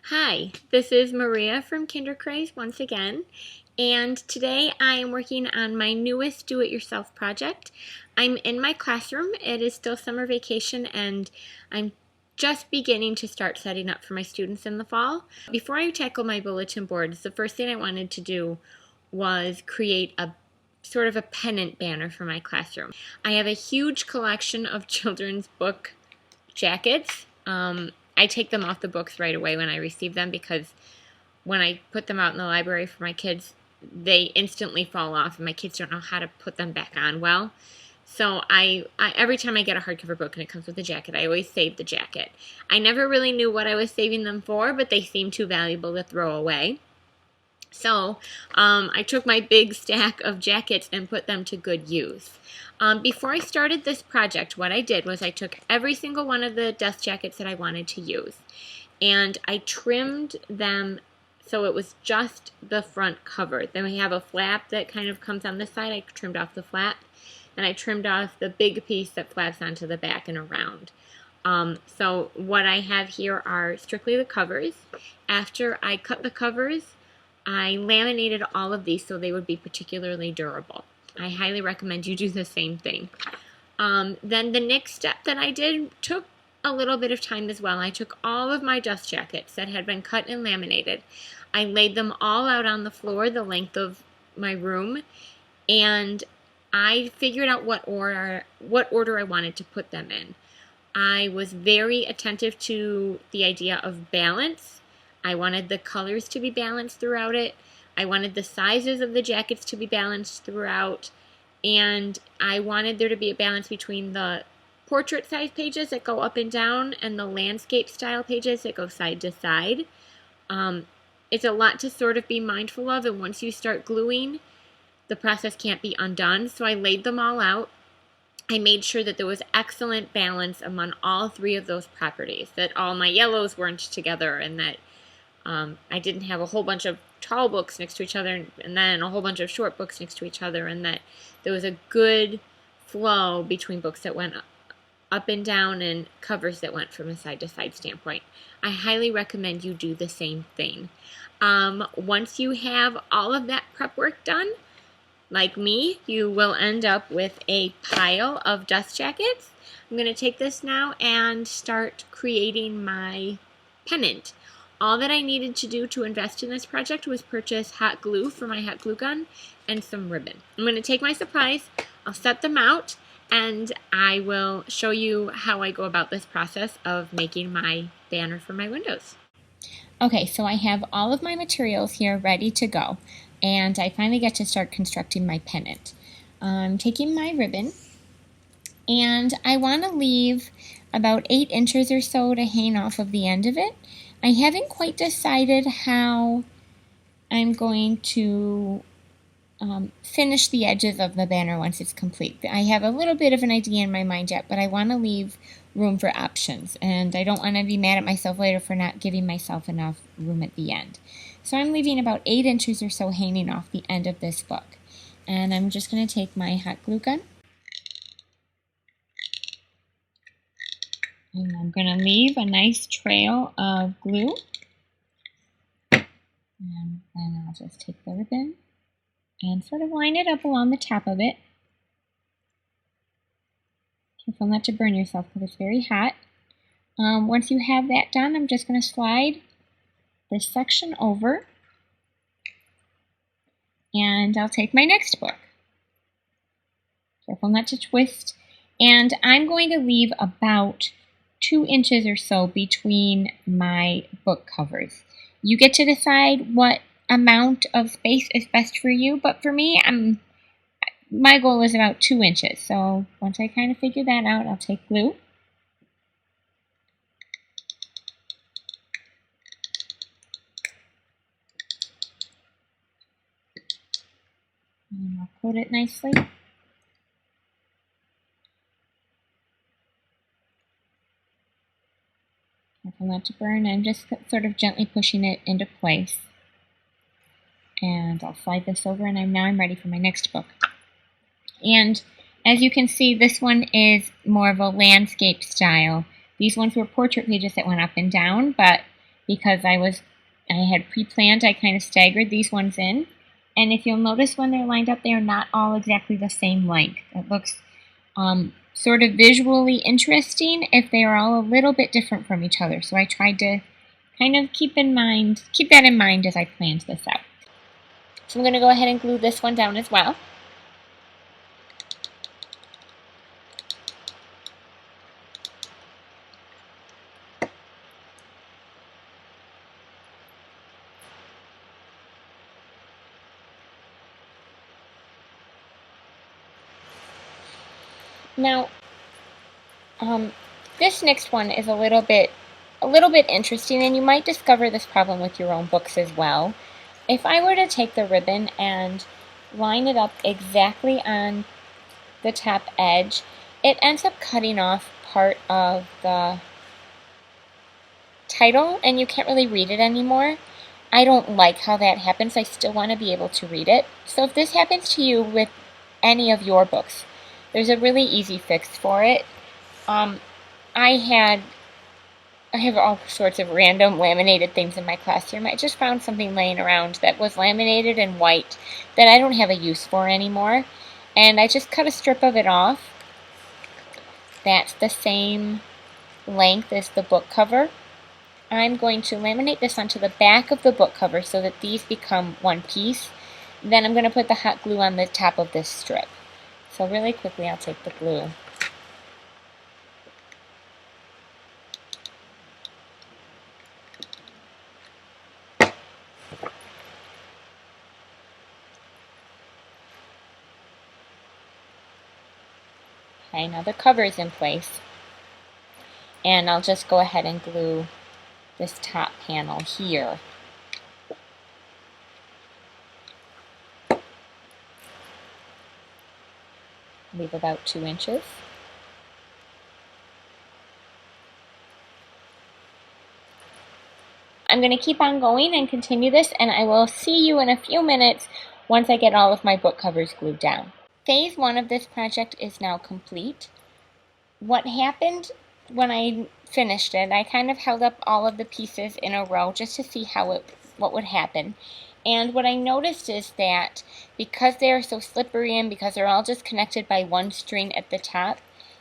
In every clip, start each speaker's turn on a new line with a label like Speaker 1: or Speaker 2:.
Speaker 1: Hi, this is Maria from Kindercraze once again, and today I am working on my newest do-it-yourself project. I'm in my classroom. It is still summer vacation, and I'm just beginning to start setting up for my students in the fall. Before I tackle my bulletin boards, the first thing I wanted to do was create a sort of a pennant banner for my classroom. I have a huge collection of children's book jackets. I take them off the books right away when I receive them because when I put them out in the library for my kids, they instantly fall off and my kids don't know how to put them back on well. So I every time I get a hardcover book and it comes with a jacket, I always save the jacket. I never really knew what I was saving them for, but they seem too valuable to throw away. So I took my big stack of jackets and put them to good use. Before I started this project, what I did was I took every single one of the dust jackets that I wanted to use and I trimmed them so it was just the front cover. Then we have a flap that kind of comes on this side. I trimmed off the flap and I trimmed off the big piece that flaps onto the back and around. So what I have here are strictly the covers. After I cut the covers, I laminated all of these so they would be particularly durable. I highly recommend you do the same thing. Then the next step that I did took a little bit of time as well. I took all of my dust jackets that had been cut and laminated. I laid them all out on the floor the length of my room, and I figured out what order I wanted to put them in. I was very attentive to the idea of balance. I wanted the colors to be balanced throughout it. I wanted the sizes of the jackets to be balanced throughout. And I wanted there to be a balance between the portrait size pages that go up and down and the landscape style pages that go side to side. It's a lot to sort of be mindful of, and once you start gluing, the process can't be undone. So I laid them all out. I made sure that there was excellent balance among all three of those properties, that all my yellows weren't together, and that I didn't have a whole bunch of tall books next to each other and then a whole bunch of short books next to each other, and that there was a good flow between books that went up and down and covers that went from a side-to-side standpoint. I highly recommend you do the same thing. Once you have all of that prep work done, like me, you will end up with a pile of dust jackets. I'm going to take this now and start creating my pennant. All that I needed to do to invest in this project was purchase hot glue for my hot glue gun and some ribbon. I'm going to take my supplies, I'll set them out, and I will show you how I go about this process of making my banner for my windows. Okay, so I have all of my materials here ready to go, and I finally get to start constructing my pennant. I'm taking my ribbon, and I want to leave about 8 inches or so to hang off of the end of it. I haven't quite decided how I'm going to finish the edges of the banner once it's complete. I have a little bit of an idea in my mind yet, but I want to leave room for options, and I don't want to be mad at myself later for not giving myself enough room at the end. So I'm leaving about 8 inches or so hanging off the end of this book. And I'm just going to take my hot glue gun, and I'm going to leave a nice trail of glue. And then I'll just take the ribbon and sort of line it up along the top of it. Careful not to burn yourself because it's very hot. Once you have that done, I'm just going to slide this section over, and I'll take my next book. Careful not to twist. And I'm going to leave about 2 inches or so between my book covers. You get to decide what amount of space is best for you, but for me, my goal is about 2 inches. So once I kind of figure that out, I'll take glue. And I'll coat it nicely. Careful not to burn. I'm just sort of gently pushing it into place. And I'll slide this over, and now I'm ready for my next book. And as you can see, this one is more of a landscape style. These ones were portrait pages that went up and down, but because I had pre-planned, I kind of staggered these ones in. And if you'll notice when they're lined up, they are not all exactly the same length. It looks sort of visually interesting if they are all a little bit different from each other. So I tried to kind of keep that in mind as I planned this out. So I'm going to go ahead and glue this one down as well. Now, this next one is a little bit interesting, and you might discover this problem with your own books as well. If I were to take the ribbon and line it up exactly on the top edge, it ends up cutting off part of the title, and you can't really read it anymore. I don't like how that happens. I still want to be able to read it. So if this happens to you with any of your books, there's a really easy fix for it. I have all sorts of random laminated things in my classroom. I just found something laying around that was laminated in white that I don't have a use for anymore. And I just cut a strip of it off. That's the same length as the book cover. I'm going to laminate this onto the back of the book cover so that these become one piece. Then I'm going to put the hot glue on the top of this strip. So really quickly I'll take the glue. Okay, now the cover is in place. And I'll just go ahead and glue this top panel here. Leave about 2 inches. I'm going to keep on going and continue this, and I will see you in a few minutes once I get all of my book covers glued down. Phase 1 of this project is now complete. What happened when I finished it, I kind of held up all of the pieces in a row just to see what would happen. And what I noticed is that because they are so slippery and because they're all just connected by one string at the top,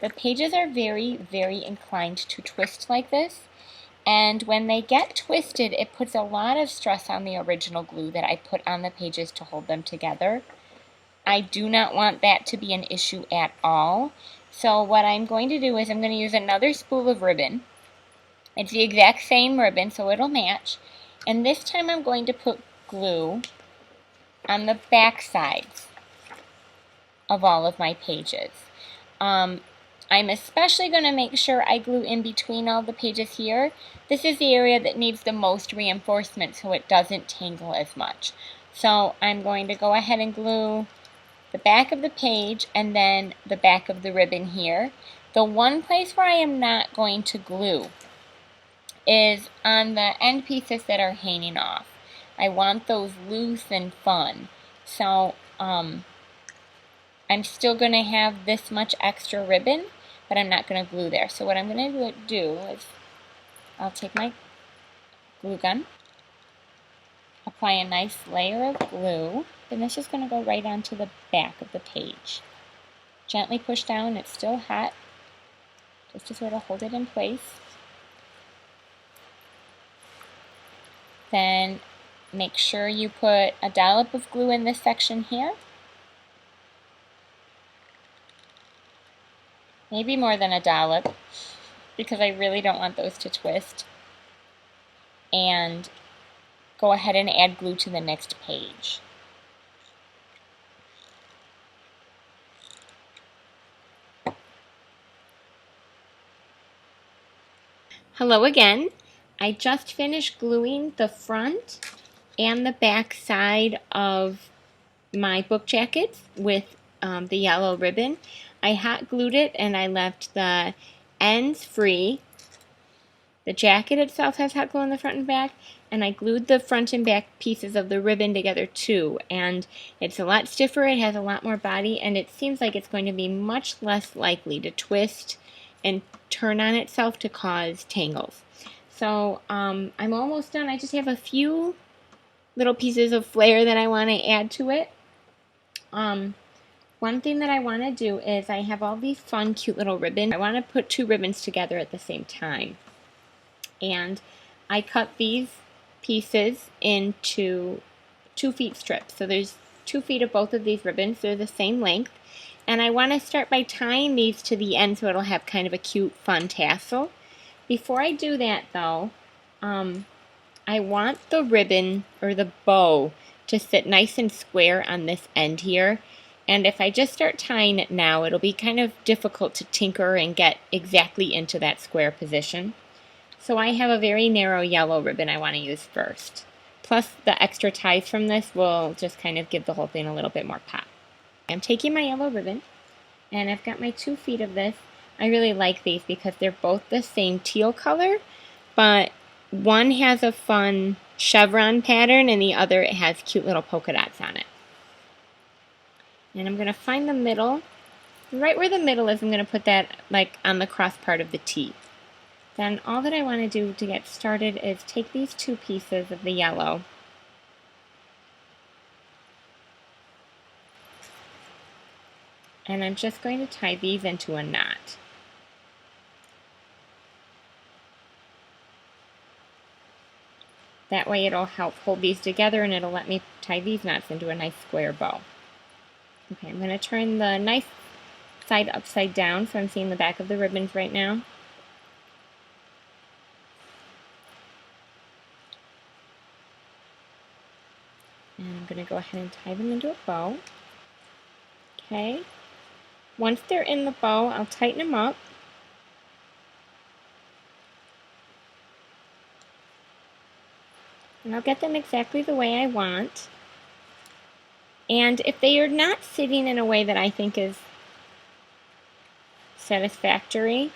Speaker 1: the pages are very, very inclined to twist like this. And when they get twisted, it puts a lot of stress on the original glue that I put on the pages to hold them together. I do not want that to be an issue at all. So what I'm going to do is I'm going to use another spool of ribbon. It's the exact same ribbon, so it'll match. And this time I'm going to put glue on the back sides of all of my pages. I'm especially going to make sure I glue in between all the pages here. This is the area that needs the most reinforcement so it doesn't tangle as much. So I'm going to go ahead and glue the back of the page and then the back of the ribbon here. The one place where I am not going to glue is on the end pieces that are hanging off. I want those loose and fun. So I'm still going to have this much extra ribbon, but I'm not going to glue there. So what I'm going to do is I'll take my glue gun, apply a nice layer of glue, and this is going to go right onto the back of the page. Gently push down, it's still hot, just to sort of hold it in place. Then make sure you put a dollop of glue in this section here. Maybe more than a dollop, because I really don't want those to twist. And go ahead and add glue to the next page. Hello again. I just finished gluing the front and the back side of my book jackets with the yellow ribbon. I hot glued it and I left the ends free. The jacket itself has hot glue on the front and back, and I glued the front and back pieces of the ribbon together too. And it's a lot stiffer, it has a lot more body, and it seems like it's going to be much less likely to twist and turn on itself to cause tangles. So I'm almost done. I just have a few little pieces of flair that I want to add to it. One thing that I want to do is I have all these fun, cute little ribbons. I want to put two ribbons together at the same time. And I cut these pieces into 2 feet strips. So there's 2 feet of both of these ribbons. They're the same length. And I want to start by tying these to the end so it'll have kind of a cute, fun tassel. Before I do that, though, I want the ribbon or the bow to sit nice and square on this end here. And if I just start tying it now, it'll be kind of difficult to tinker and get exactly into that square position. So I have a very narrow yellow ribbon I want to use first. Plus the extra ties from this will just kind of give the whole thing a little bit more pop. I'm taking my yellow ribbon and I've got my 2 feet of this. I really like these because they're both the same teal color, but one has a fun chevron pattern and the other it has cute little polka dots on it. And I'm going to find the middle. Right where the middle is, I'm going to put that like on the cross part of the T. Then all that I want to do to get started is take these 2 pieces of the yellow and I'm just going to tie these into a knot. That way it'll help hold these together and it'll let me tie these knots into a nice square bow. Okay, I'm going to turn the knife side upside down so I'm seeing the back of the ribbons right now. And I'm going to go ahead and tie them into a bow. Okay. Once they're in the bow, I'll tighten them up. And I'll get them exactly the way I want. And if they are not sitting in a way that I think is satisfactory,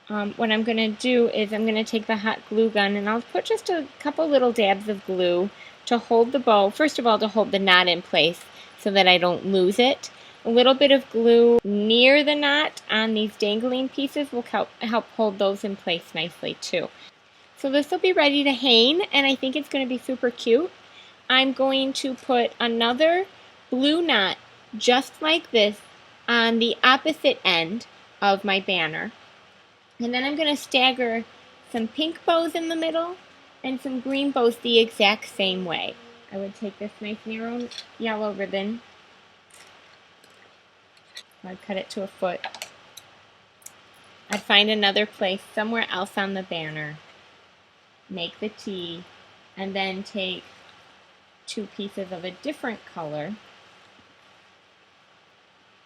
Speaker 1: what I'm going to do is I'm going to take the hot glue gun and I'll put just a couple little dabs of glue to hold the bow. First of all, to hold the knot in place so that I don't lose it. A little bit of glue near the knot on these dangling pieces will help hold those in place nicely too. So this will be ready to hang and I think it's going to be super cute. I'm going to put another blue knot just like this on the opposite end of my banner. And then I'm going to stagger some pink bows in the middle and some green bows the exact same way. I would take this nice narrow yellow ribbon. I'd cut it to a foot. I'd find another place somewhere else on the banner, make the T, and then take 2 pieces of a different color,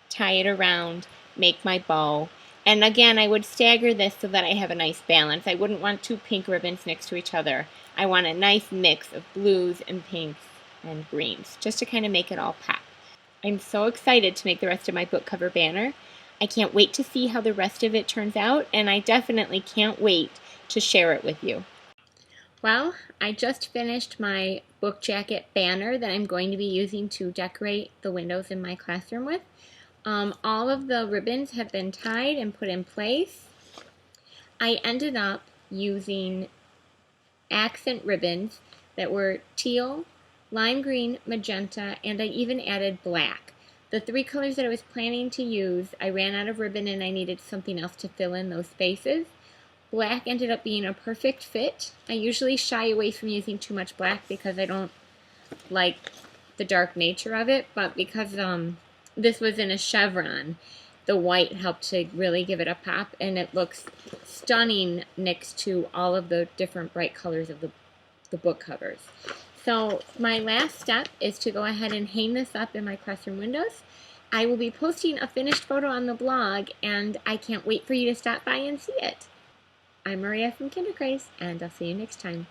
Speaker 1: tie it around, make my bow. And again, I would stagger this so that I have a nice balance. I wouldn't want 2 pink ribbons next to each other. I want a nice mix of blues and pinks and greens, just to kind of make it all pop. I'm so excited to make the rest of my book cover banner. I can't wait to see how the rest of it turns out, and I definitely can't wait to share it with you. Well, I just finished my book jacket banner that I'm going to be using to decorate the windows in my classroom with. All of the ribbons have been tied and put in place. I ended up using accent ribbons that were teal, lime green, magenta, and I even added black. The 3 colors that I was planning to use, I ran out of ribbon and I needed something else to fill in those spaces. Black ended up being a perfect fit. I usually shy away from using too much black because I don't like the dark nature of it, but because this was in a chevron, the white helped to really give it a pop, and it looks stunning next to all of the different bright colors of the book covers. So my last step is to go ahead and hang this up in my classroom windows. I will be posting a finished photo on the blog, and I can't wait for you to stop by and see it. I'm Maria from Kindercraze, and I'll see you next time.